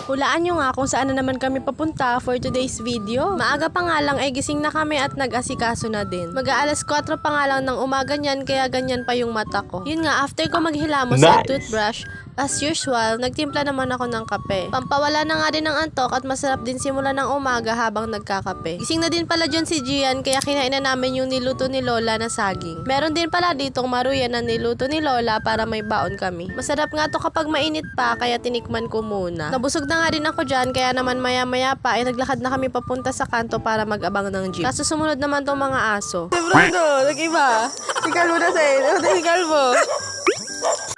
Hulaan nyo nga kung saan na naman kami papunta for today's video. Maaga pa nga lang ay gising na kami at nag-asikaso na din. Mag-aalas 4 pa nga lang ng umaga niyan kaya ganyan pa yung mata ko. Yun nga, after ko maghilamos sa toothbrush, as usual, nagtimpla naman ako ng kape. Pampawala na nga din ng antok at masarap din simula ng umaga habang nagkakape. Gising na din pala dyan si Gian kaya kinain na namin yung niluto ni Lola na saging. Meron din pala ditong maruyan na niluto ni Lola para may baon kami. Masarap nga to kapag mainit pa kaya tinikman ko muna. Nabusog na nga din ako dyan kaya naman maya-maya pa ay naglakad na kami papunta sa kanto para mag-abang ng jeep. Kaso sumunod naman tong mga aso. Si Bruno, nag-iba. Sikal mo na sa'yo. Sikal mo.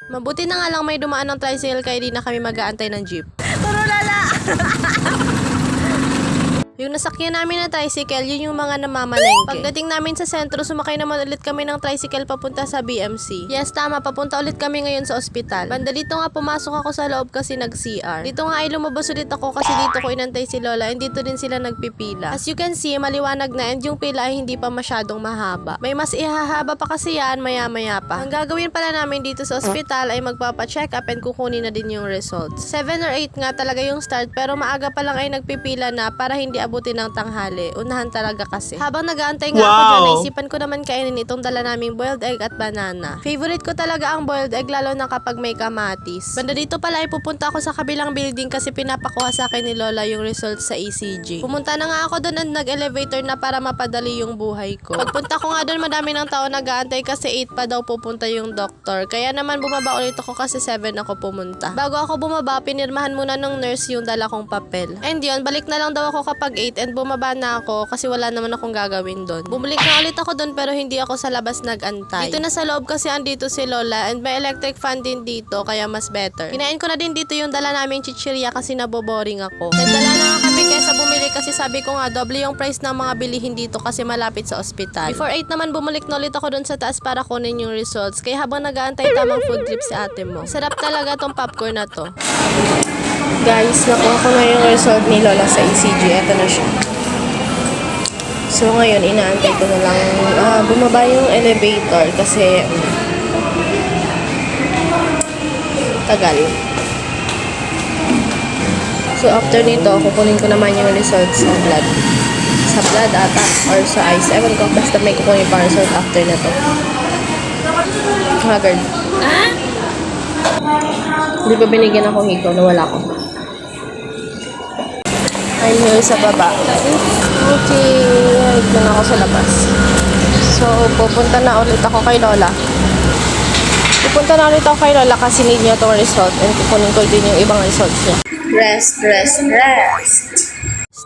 Mabuti na nga lang may dumaan ng tricycle kaya di na kami mag-aantay ng jeep. Turo lala! Yung nasakyan namin na tricycle, yun yung mga namamalengke. Pagdating namin sa sentro, sumakay naman ulit kami ng tricycle papunta sa BMC. Yes, tama, papunta ulit kami ngayon sa ospital. Banda dito nga pumasok ako sa loob kasi nag-CR. Dito nga ay lumabas ulit ako kasi dito ko inantay si Lola and dito din sila nagpipila. As you can see, maliwanag na and yung pila ay hindi pa masyadong mahaba. May mas ihahaba pa kasi yan maya-maya pa. Ang gagawin pala namin dito sa ospital ay magpapa-check up and kukunin na din yung results. 7 or 8 nga talaga yung start pero maaga pa lang ay nagpipila na para hindi abutin ng tanghali. Unahan talaga kasi. Habang nag-aantay nga ako dyan, naisipan ko naman kainin itong dala naming boiled egg at banana. Favorite ko talaga ang boiled egg lalo na kapag may kamatis. Banda dito pala ay pupunta ako sa kabilang building kasi pinapakuha sa akin ni Lola yung results sa ECG. Pumunta na nga ako doon at nag-elevator na para mapadali yung buhay ko. Pagpunta ko nga doon, madami ng tao nag-aantay kasi 8 pa daw pupunta yung doktor. Kaya naman bumaba ulit ako kasi 7 ako pumunta. Bago ako bumaba, pinirmahan muna ng nurse yung dala kong papel. And yun, balik na lang daw ako kapag 8 and bumaba na ako kasi wala naman akong gagawin doon. Bumalik na ulit ako doon pero hindi ako sa labas nag-antay. Dito na sa loob kasi andito si Lola and may electric fan din dito kaya mas better. Kinain ko na din dito yung dala naming chichirya kasi naboboring ako. Nagdala na nga kami kaysa bumili kasi sabi ko nga doble yung price ng mga bilihin dito kasi malapit sa ospital. Before 8 naman bumalik na ulit ako doon sa taas para kunin yung results kaya habang nag-aantay tamang food trip si ate mo. Sarap talaga tong popcorn na to. Guys, nakuha ko na yung result ni Lola sa ECG. Ito na siya. So, ngayon, inaantay ko na lang bumaba yung elevator kasi tagal. So, after nito, kukunin ko naman yung results sa blood. Sa blood ata or sa eyes. Ewan ko, basta may kukunin pa result after na to. Haggard. Hindi ba binigyan ako hikaw? Nawala ko. I'm here sa baba. Okay, ito na ako sa labas. So, pupunta na ulit ako kay Lola. Kasi need niya itong result and kukunin ko din yung ibang results niya. Rest.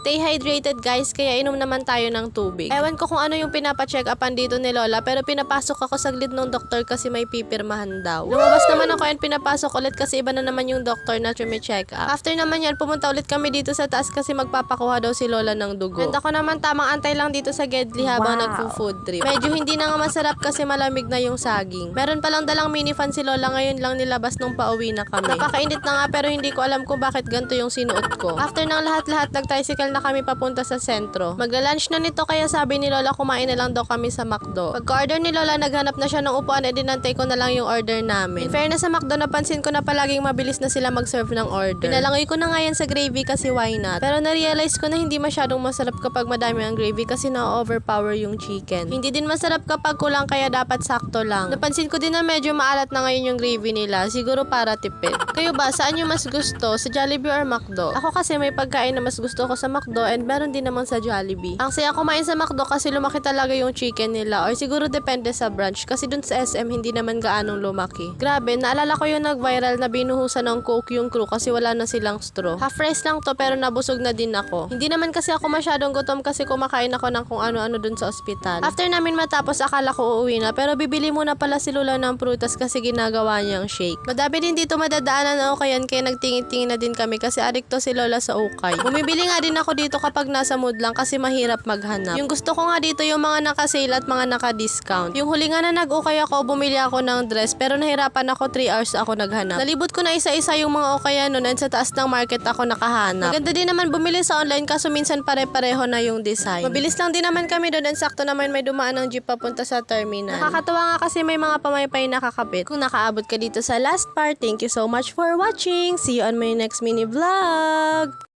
Stay hydrated guys, kaya inom naman tayo ng tubig. Ewan ko kung ano yung pinapa-check upan dito ni Lola pero pinapasok ako saglit ng doktor kasi may pipirmahan daw. Lumabas naman ako and pinapasok ulit kasi iba na naman yung doktor na check up. After naman yan, pumunta ulit kami dito sa taas kasi magpapakuha daw si Lola ng dugo. And ako naman tamang antay lang dito sa Gedli habang nagpo-food trip. Medyo hindi na nga masarap kasi malamig na yung saging. Meron palang dalang mini fan si Lola, ngayon lang nilabas nung pauwi na kami. Napakainit na nga pero hindi ko alam kung bakit ganito yung sinuot ko. After ng lahat-lahat, nag-tricycle na kami papunta sa sentro. Magla-lunch na nito kaya sabi ni Lola kumain na lang daw kami sa McDo. Pagka-order ni Lola, naghanap na siya ng upuan at dinantay ko na lang yung order namin. In fairness sa McDo, napansin ko na palaging mabilis na sila mag-serve ng order. Pinalangoy ko na nga yan sa gravy kasi why not? Pero na-realize ko na hindi masyadong masarap kapag madami ang gravy kasi na-overpower yung chicken. Hindi din masarap kapag kulang kaya dapat sakto lang. Napansin ko din na medyo maalat na ngayon yung gravy nila. Siguro para tipid. Kayo ba, saan yung mas gusto? Sa Jollibee or McDo? Ako kasi may pagkain na mas gusto ko sa McDo and meron din naman sa Jollibee. Ang saya kumain sa McDo kasi lumaki talaga yung chicken nila or siguro depende sa branch kasi dun sa SM hindi naman gaanong lumaki. Grabe, naalala ko yung nag-viral na binuhusan ng Coke yung crew kasi wala na silang straw. Half rice lang to pero nabusog na din ako. Hindi naman kasi ako masyadong gutom kasi kumakain ako ng kung ano-ano dun sa ospital. After namin matapos akala ko uuwi na pero bibili muna pala si Lola ng prutas kasi ginagawa niyang shake. Madami din dito madadaanan ako kaya nagtingin-tingin na din kami kasi adikto si Lola sa ukay. Bumibili nga din ako ako dito kapag nasa mood lang kasi mahirap maghanap. Yung gusto ko nga dito yung mga naka-sale at mga naka-discount. Yung huli nga na nag-ukay ako, bumili ako ng dress pero nahirapan ako 3 hours ako naghanap. Nalibot ko na isa-isa yung mga ukayan nun and sa taas ng market ako nakahanap. Maganda din naman bumili sa online kaso minsan pare-pareho na yung design. Mabilis lang din naman kami doon and sakto naman may dumaan ng jeep papunta sa terminal. Nakakatawa nga kasi may mga pamaypay nakakapit. Kung nakaabot ka dito sa last part, thank you so much for watching. See you on my next mini vlog.